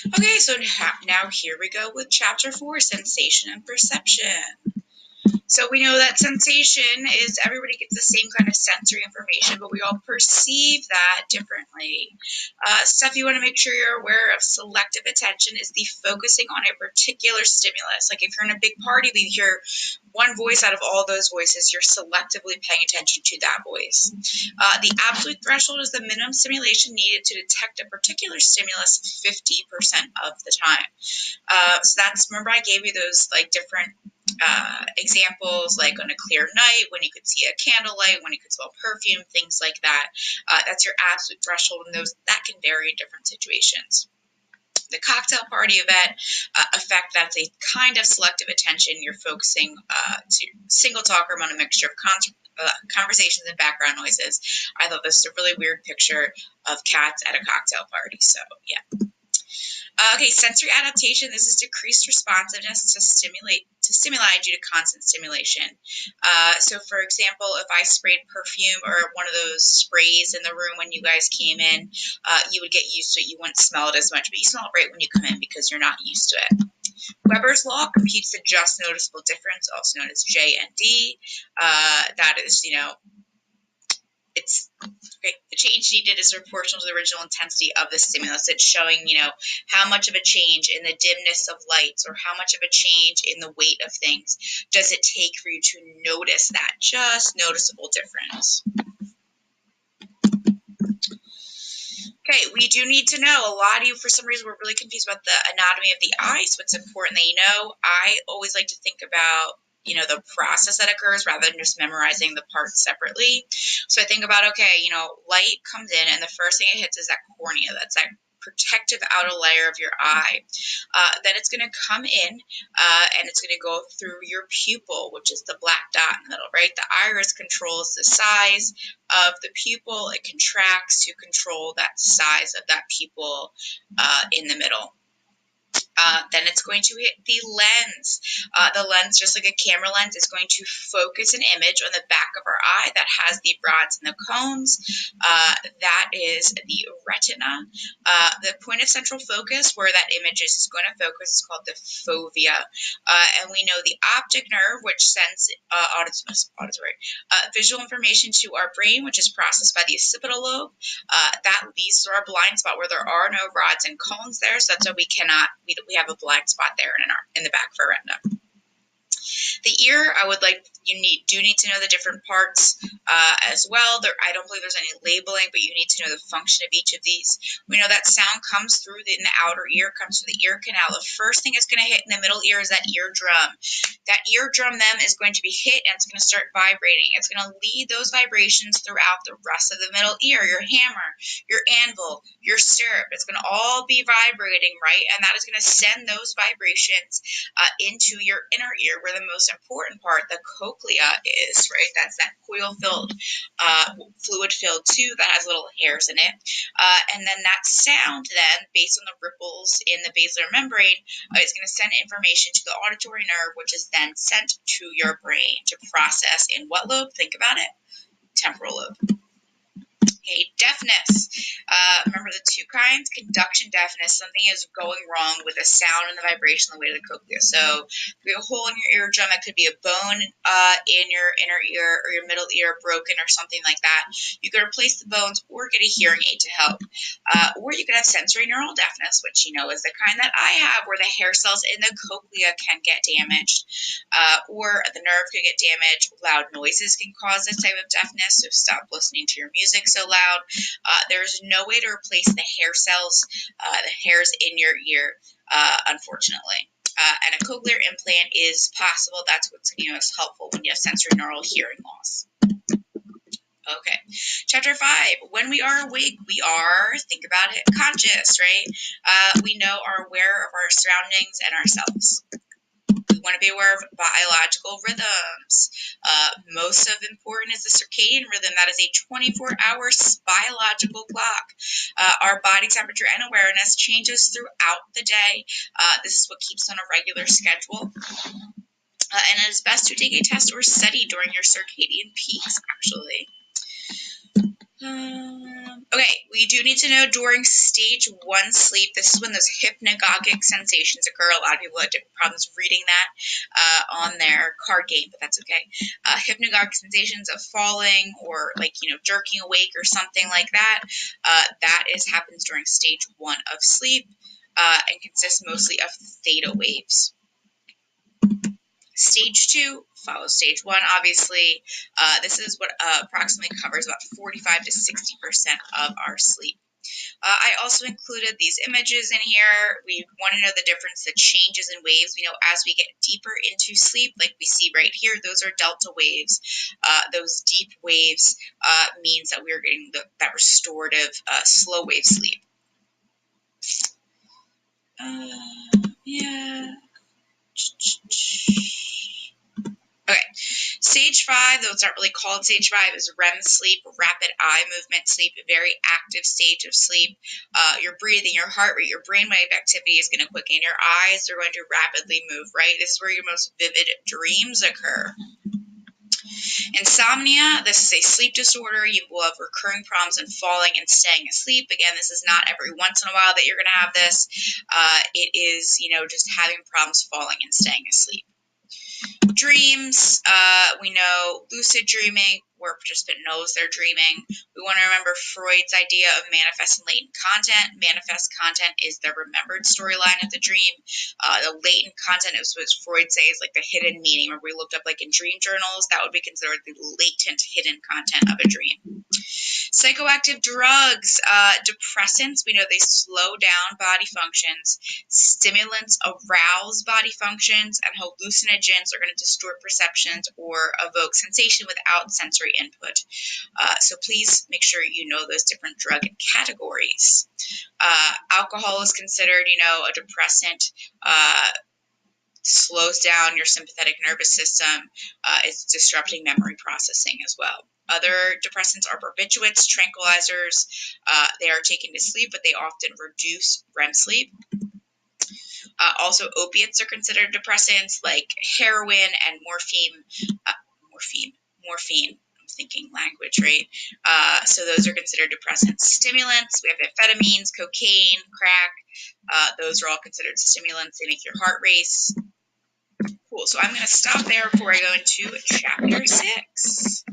Okay, so now here we go with chapter 4, sensation and perception. So we know that sensation is everybody gets the same kind of sensory information, but we all perceive that differently. Stuff you want to make sure you're aware of. Selective attention is the focusing on a particular stimulus. Like if you're in a big party, we hear one voice out of all those voices, you're selectively paying attention to that voice. The absolute threshold is the minimum stimulation needed to detect a particular stimulus 50% of the time. So that's, remember I gave you those like different examples, like on a clear night, when you could see a candlelight, when you could smell perfume, things like that. That's your absolute threshold, and that can vary in different situations. The cocktail party event effect, that's a kind of selective attention. You're focusing to single talk or on a mixture of conversations and background noises. I thought this is a really weird picture of cats at a cocktail party, so yeah. Okay, sensory adaptation. This is decreased responsiveness to stimuli due to constant stimulation. So, for example, if I sprayed perfume or one of those sprays in the room when you guys came in, you would get used to it. You wouldn't smell it as much, but you smell it right when you come in because you're not used to it. Weber's law computes the just noticeable difference, also known as J and D. That is, it's okay. The change needed is proportional to the original intensity of the stimulus. It's showing, how much of a change in the dimness of lights or how much of a change in the weight of things does it take for you to notice that just noticeable difference. Okay, we do need to know, a lot of you, for some reason, were really confused about the anatomy of the eye, so it's important that you know. I always like to think about the process that occurs rather than just memorizing the parts separately. So I think about, okay, light comes in and the first thing it hits is that cornea. That's that protective outer layer of your eye. Then it's going to come in and it's going to go through your pupil, which is the black dot in the middle, right? The iris controls the size of the pupil. It contracts to control that size of that pupil in the middle. Then it's going to hit the lens. The lens, just like a camera lens, is going to focus an image on the back of our eye that has the rods and the cones. That is the retina. The point of central focus, where that image is going to focus, is called the fovea. And we know the optic nerve, which sends visual information to our brain, which is processed by the occipital lobe. That leads to our blind spot, where there are no rods and cones there, so that's why we have a blind spot there in the back of our retina. The ear, do need to know the different parts as well. I don't believe there's any labeling, but you need to know the function of each of these. We know that sound comes through in the outer ear, comes through the ear canal. The first thing it's going to hit in the middle ear is that eardrum. That eardrum then is going to be hit and it's going to start vibrating. It's going to lead those vibrations throughout the rest of the middle ear, your hammer, your anvil, your stirrup. It's going to all be vibrating, right? And that is going to send those vibrations into your inner ear, where the most important part, the cochlea, is, right? That's that coil-filled, fluid-filled tube that has little hairs in it. And then that sound then, based on the ripples in the basilar membrane, is going to send information to the auditory nerve, which is then sent to your brain to process in what lobe? Think about it. Temporal lobe. Okay, deafness. Remember the two kinds? Conduction deafness. Something is going wrong with the sound and the vibration, the weight of the cochlea. So if you have a hole in your eardrum, that could be a bone in your inner ear or your middle ear broken or something like that. You could replace the bones or get a hearing aid to help. Or you could have sensory neural deafness, which is the kind that I have, where the hair cells in the cochlea can get damaged. Or the nerve could get damaged. Loud noises can cause this type of deafness, so stop listening to your music so loud. There's no way to replace the hair cells, the hairs in your ear, unfortunately. And a cochlear implant is possible. That's what's helpful when you have sensory neural hearing loss. Okay, chapter 5. When we are awake, we are, think about it, conscious, right? We are aware of our surroundings and ourselves. We want to be aware of biological rhythms. Most of important is the circadian rhythm. That is a 24-hour biological clock. Our body temperature and awareness changes throughout the day. This is what keeps on a regular schedule. And it is best to take a test or study during your circadian peaks, actually. Okay, we do need to know during stage 1 sleep, this is when those hypnagogic sensations occur. A lot of people had problems reading that on their card game, but that's okay. Hypnagogic sensations of falling or jerking awake or something like that. That happens during stage 1 of sleep and consists mostly of theta waves. Stage 2 follows stage 1, obviously. This is what approximately covers about 45 to 60% of our sleep. I also included these images in here. We want to know the difference, the changes in waves. We know as we get deeper into sleep, like we see right here, those are delta waves. Those deep waves means that we're getting that restorative slow wave sleep. Yeah. Okay, stage 5, though it's not really called stage 5, is REM sleep, rapid eye movement sleep, a very active stage of sleep. Your breathing, your heart rate, your brainwave activity is going to quicken. Your eyes are going to rapidly move, right? This is where your most vivid dreams occur. Insomnia, this is a sleep disorder. You will have recurring problems in falling and staying asleep. Again, this is not every once in a while that you're going to have this. It is, just having problems falling and staying asleep. Dreams, we know lucid dreaming, where a participant knows they're dreaming. We want to remember Freud's idea of manifest and latent content. Manifest content is the remembered storyline of the dream. The latent content is what Freud says, like the hidden meaning, or we looked up like in dream journals, that would be considered the latent hidden content of a dream. Psychoactive drugs, depressants, we know they slow down body functions. Stimulants arouse body functions, and hallucinogens are going to distort perceptions or evoke sensation without sensory input. So please make sure you know those different drug categories. Alcohol is considered, a depressant. Slows down your sympathetic nervous system. It's disrupting memory processing as well. Other depressants are barbiturates, tranquilizers. They are taken to sleep, but they often reduce REM sleep. Also, opiates are considered depressants, like heroin and morphine. Morphine. I'm thinking language, right? So those are considered depressants. Stimulants, we have amphetamines, cocaine, crack. Those are all considered stimulants. They make your heart race. Cool. So I'm going to stop there before I go into chapter 6.